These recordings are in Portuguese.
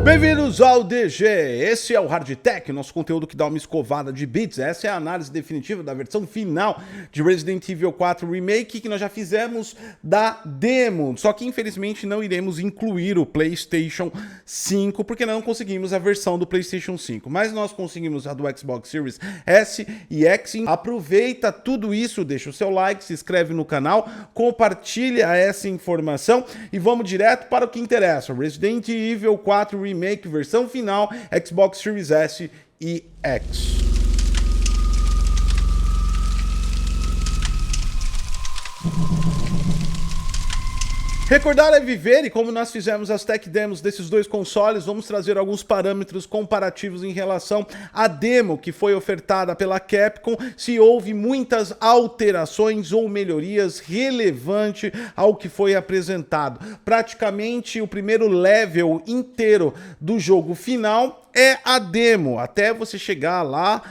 Bem-vindos ao DG, esse é o Hardtech, nosso conteúdo que dá uma escovada de bits. Essa é a análise definitiva da versão final de Resident Evil 4 Remake, que nós já fizemos da demo, só que infelizmente não iremos incluir o PlayStation 5, porque não conseguimos a versão do PlayStation 5, mas nós conseguimos a do Xbox Series S e X. Aproveita tudo isso, deixa o seu like, se inscreve no canal, compartilha essa informação e vamos direto para o que interessa, Resident Evil 4 Remake, versão final, Xbox Series S e X. Recordar é viver, e como nós fizemos as tech demos desses dois consoles, vamos trazer alguns parâmetros comparativos em relação à demo que foi ofertada pela Capcom, se houve muitas alterações ou melhorias relevantes ao que foi apresentado. Praticamente o primeiro level inteiro do jogo final é a demo, até você chegar lá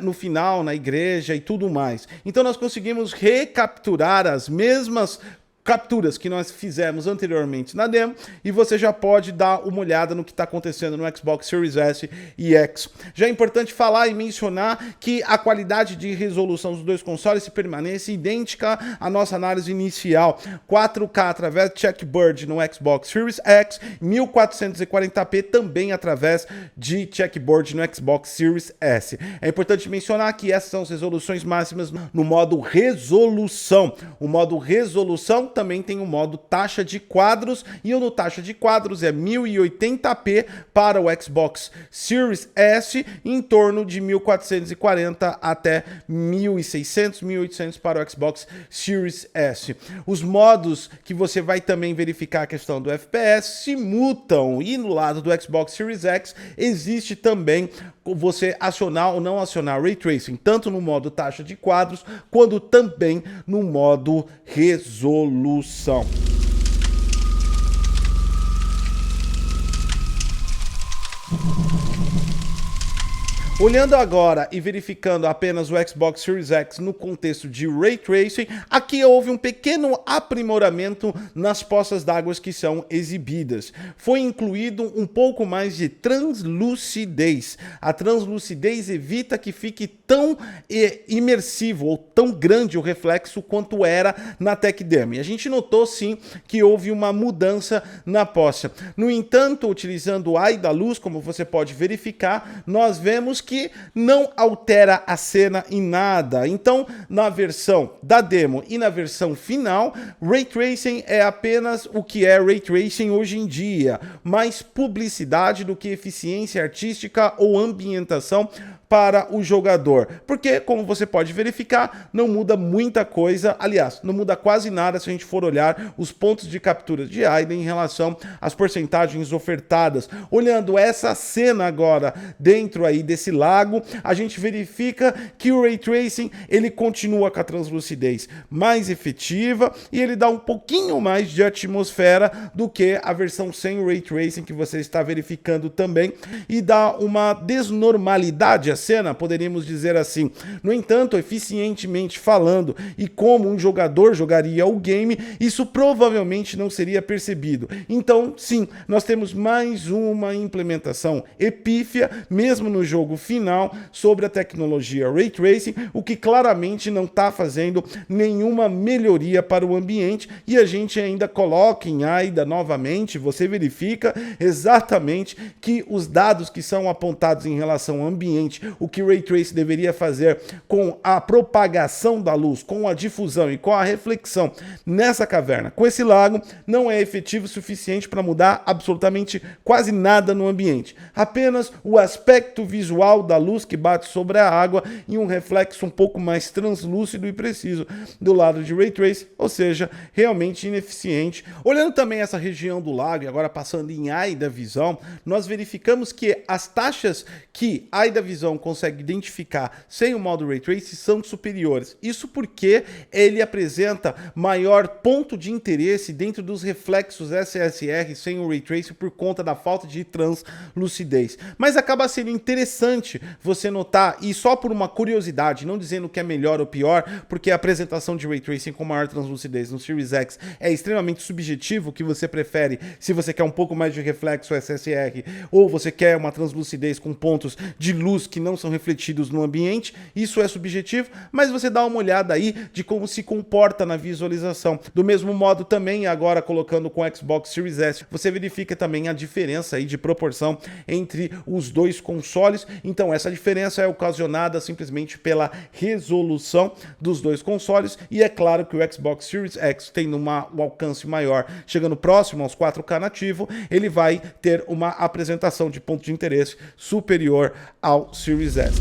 no final, na igreja e tudo mais. Então nós conseguimos recapturar as mesmas capturas que nós fizemos anteriormente na demo, e você já pode dar uma olhada no que está acontecendo no Xbox Series S e X. Já é importante falar e mencionar que a qualidade de resolução dos dois consoles se permanece idêntica à nossa análise inicial. 4K através de Checkboard no Xbox Series X, 1440p também através de Checkboard no Xbox Series S. É importante mencionar que essas são as resoluções máximas no modo resolução. O modo resolução também tem o modo taxa de quadros, e o no taxa de quadros é 1080p para o Xbox Series S, em torno de 1440 até 1600, 1800 para o Xbox Series S. Os modos que você vai também verificar a questão do FPS se mutam, e no lado do Xbox Series X existe também você acionar ou não acionar Ray Tracing, tanto no modo taxa de quadros, quanto também no modo resolução. Olhando agora e verificando apenas o Xbox Series X no contexto de Ray Tracing, aqui houve um pequeno aprimoramento nas poças d'água que são exibidas. Foi incluído um pouco mais de translucidez. A translucidez evita que fique tão imersivo ou tão grande o reflexo quanto era na Tech Demo. E a gente notou sim que houve uma mudança na poça. No entanto, utilizando o AI da luz, como você pode verificar, nós vemos que não altera a cena em nada. Então, na versão da demo e na versão final, Ray Tracing é apenas o que é Ray Tracing hoje em dia, mais publicidade do que eficiência artística ou ambientação para o jogador, porque, como você pode verificar, não muda muita coisa, aliás, não muda quase nada se a gente for olhar os pontos de captura de AIDA em relação às porcentagens ofertadas. Olhando essa cena agora dentro aí desse lago, a gente verifica que o Ray Tracing, ele continua com a translucidez mais efetiva, e ele dá um pouquinho mais de atmosfera do que a versão sem Ray Tracing que você está verificando também, e dá uma desnormalidade à cena, poderíamos dizer assim. No entanto, eficientemente falando, e como um jogador jogaria o game, isso provavelmente não seria percebido. Então, sim, nós temos mais uma implementação epífia, mesmo no jogo final, sobre a tecnologia Ray Tracing, o que claramente não está fazendo nenhuma melhoria para o ambiente, e a gente ainda coloca em AIDA novamente, você verifica exatamente que os dados que são apontados em relação ao ambiente o que o Ray Tracing deveria fazer com a propagação da luz, com a difusão e com a reflexão nessa caverna, com esse lago, não é efetivo o suficiente para mudar absolutamente quase nada no ambiente. Apenas o aspecto visual da luz que bate sobre a água e um reflexo um pouco mais translúcido e preciso do lado de Ray Tracing, ou seja, realmente ineficiente. Olhando também essa região do lago e agora passando em AIDA Visão, nós verificamos que as taxas que a AIDA Visão consegue identificar sem o modo Ray Tracing são superiores. Isso porque ele apresenta maior ponto de interesse dentro dos reflexos SSR sem o Ray Tracing por conta da falta de translucidez. Mas acaba sendo interessante você notar, e só por uma curiosidade, não dizendo que é melhor ou pior, porque a apresentação de Ray Tracing com maior translucidez no Series X é extremamente subjetivo, o que você prefere, se você quer um pouco mais de reflexo SSR ou você quer uma translucidez com pontos de luz que não são refletidos no ambiente, isso é subjetivo, mas você dá uma olhada aí de como se comporta na visualização. Do mesmo modo também, agora colocando com o Xbox Series S, você verifica também a diferença aí de proporção entre os dois consoles. Então essa diferença é ocasionada simplesmente pela resolução dos dois consoles, e é claro que o Xbox Series X tem um alcance maior, chegando próximo aos 4K nativo, ele vai ter uma apresentação de ponto de interesse superior ao Series S.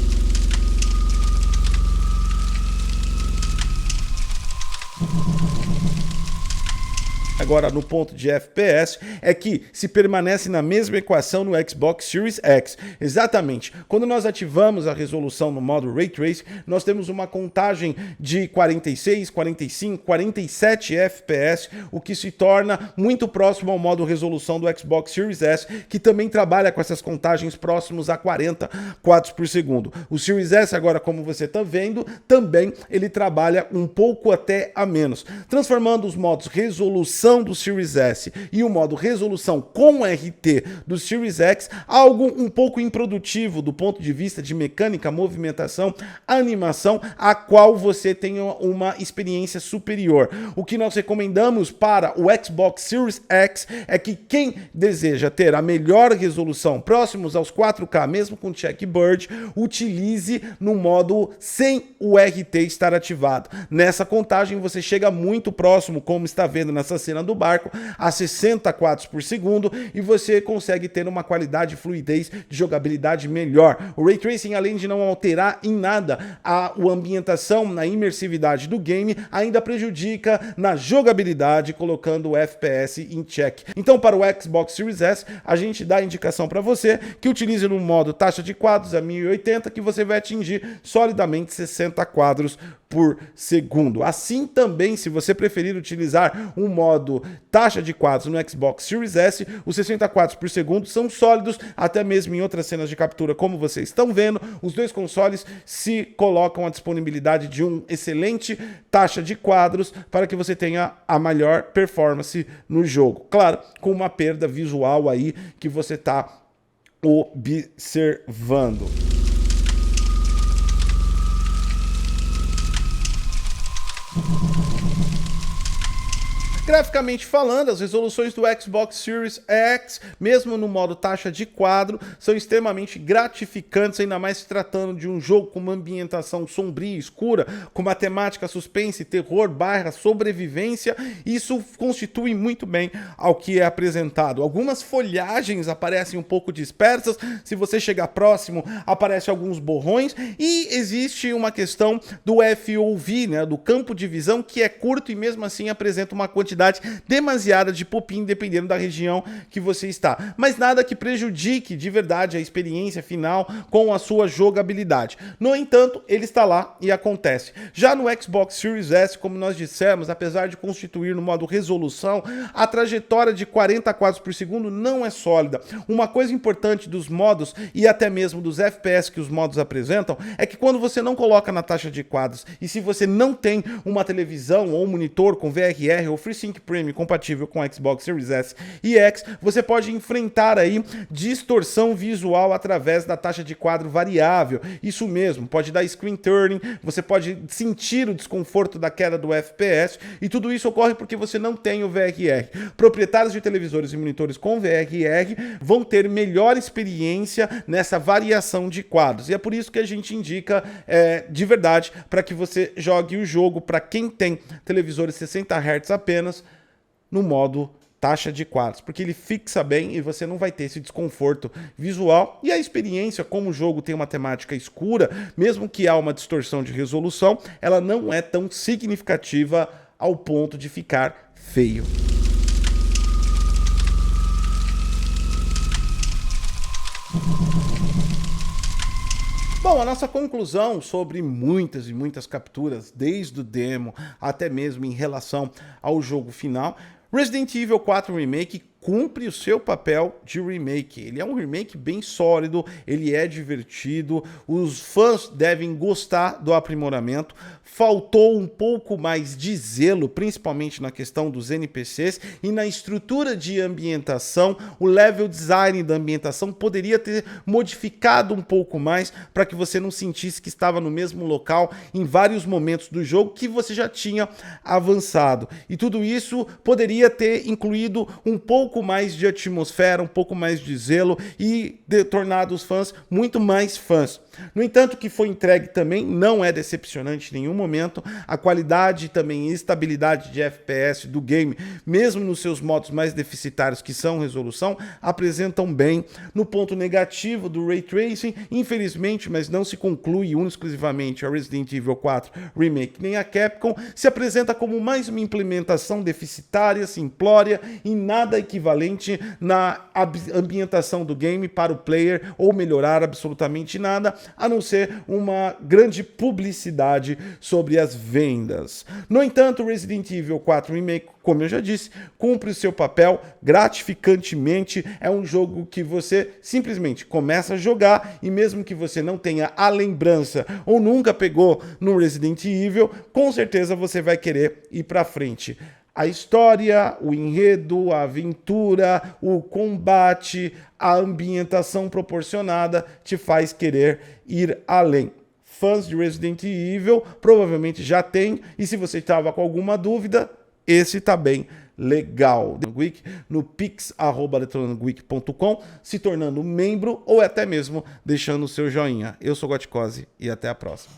Agora, no ponto de FPS, é que se permanece na mesma equação no Xbox Series X. Exatamente. Quando nós ativamos a resolução no modo Ray Tracing, nós temos uma contagem de 46, 45, 47 FPS, o que se torna muito próximo ao modo resolução do Xbox Series S, que também trabalha com essas contagens próximos a 40 quadros por segundo. O Series S, agora, como você está vendo, também ele trabalha um pouco até a menos, transformando os modos resolução do Series S e o modo resolução com RT do Series X, algo um pouco improdutivo do ponto de vista de mecânica, movimentação, animação, a qual você tenha uma experiência superior. O que nós recomendamos para o Xbox Series X é que quem deseja ter a melhor resolução próximos aos 4K, mesmo com Checkbird, utilize no modo sem o RT estar ativado. Nessa contagem você chega muito próximo, como está vendo nessa cena do barco, a 60 quadros por segundo, e você consegue ter uma qualidade e fluidez de jogabilidade melhor. O Ray Tracing, além de não alterar em nada a ambientação, na imersividade do game, ainda prejudica na jogabilidade, colocando o FPS em check. Então, para o Xbox Series S, a gente dá a indicação para você que utilize no modo taxa de quadros a 1080, que você vai atingir solidamente 60 quadros por segundo. Assim também, se você preferir utilizar um modo taxa de quadros no Xbox Series S, os 60 quadros por segundo são sólidos, até mesmo em outras cenas de captura, como vocês estão vendo. Os dois consoles se colocam à disponibilidade de um excelente taxa de quadros para que você tenha a melhor performance no jogo. Claro, com uma perda visual aí que você está observando. Graficamente falando, as resoluções do Xbox Series X, mesmo no modo taxa de quadro, são extremamente gratificantes, ainda mais se tratando de um jogo com uma ambientação sombria, escura, com uma temática suspense, terror, barra sobrevivência. Isso constitui muito bem ao que é apresentado. Algumas folhagens aparecem um pouco dispersas, se você chegar próximo, aparecem alguns borrões, e existe uma questão do FOV, né, do campo de visão, que é curto e mesmo assim apresenta uma quantidade demasiada de pop-in, dependendo da região que você está. Mas nada que prejudique de verdade a experiência final com a sua jogabilidade. No entanto, ele está lá e acontece. Já no Xbox Series S, como nós dissemos, apesar de constituir no modo resolução, a trajetória de 40 quadros por segundo não é sólida. Uma coisa importante dos modos e até mesmo dos FPS que os modos apresentam é que quando você não coloca na taxa de quadros, e se você não tem uma televisão ou um monitor com VRR ou FreeSync FreeSync Premium compatível com Xbox Series S e X, você pode enfrentar aí distorção visual através da taxa de quadro variável. Isso mesmo, pode dar screen turning, você pode sentir o desconforto da queda do FPS, e tudo isso ocorre porque você não tem o VRR. Proprietários de televisores e monitores com VRR vão ter melhor experiência nessa variação de quadros, e é por isso que a gente indica de verdade para que você jogue o jogo, para quem tem televisores 60 Hz apenas, no modo taxa de quadros, porque ele fixa bem e você não vai ter esse desconforto visual, e a experiência, como o jogo tem uma temática escura, mesmo que há uma distorção de resolução, ela não é tão significativa ao ponto de ficar feio. Bom, a nossa conclusão sobre muitas e muitas capturas, desde o demo até mesmo em relação ao jogo final: Resident Evil 4 Remake cumpre o seu papel de remake. Ele é um remake bem sólido, ele é divertido, os fãs devem gostar do aprimoramento. Faltou um pouco mais de zelo, principalmente na questão dos NPCs e na estrutura de ambientação. O level design da ambientação poderia ter modificado um pouco mais para que você não sentisse que estava no mesmo local em vários momentos do jogo que você já tinha avançado. E tudo isso poderia ter incluído um pouco mais de atmosfera, um pouco mais de zelo e tornado os fãs muito mais fãs. No entanto, o que foi entregue também não é decepcionante em nenhum momento. A qualidade e também estabilidade de FPS do game, mesmo nos seus modos mais deficitários, que são resolução, apresentam bem. No ponto negativo do Ray Tracing, infelizmente, mas não se conclui exclusivamente a Resident Evil 4 Remake nem a Capcom, se apresenta como mais uma implementação deficitária, simplória e nada equivalente na ambientação do game para o player, ou melhorar absolutamente nada, a não ser uma grande publicidade sobre as vendas. No entanto, Resident Evil 4 Remake, como eu já disse, cumpre o seu papel gratificantemente. É um jogo que você simplesmente começa a jogar, e mesmo que você não tenha a lembrança ou nunca pegou no Resident Evil, com certeza você vai querer ir para frente. A história, o enredo, a aventura, o combate, a ambientação proporcionada te faz querer ir além. Fãs de Resident Evil provavelmente já tem, e se você estava com alguma dúvida, esse tá bem legal. No pix@eletronicgeek.com, se tornando membro ou até mesmo deixando o seu joinha. Eu sou Goticose e até a próxima.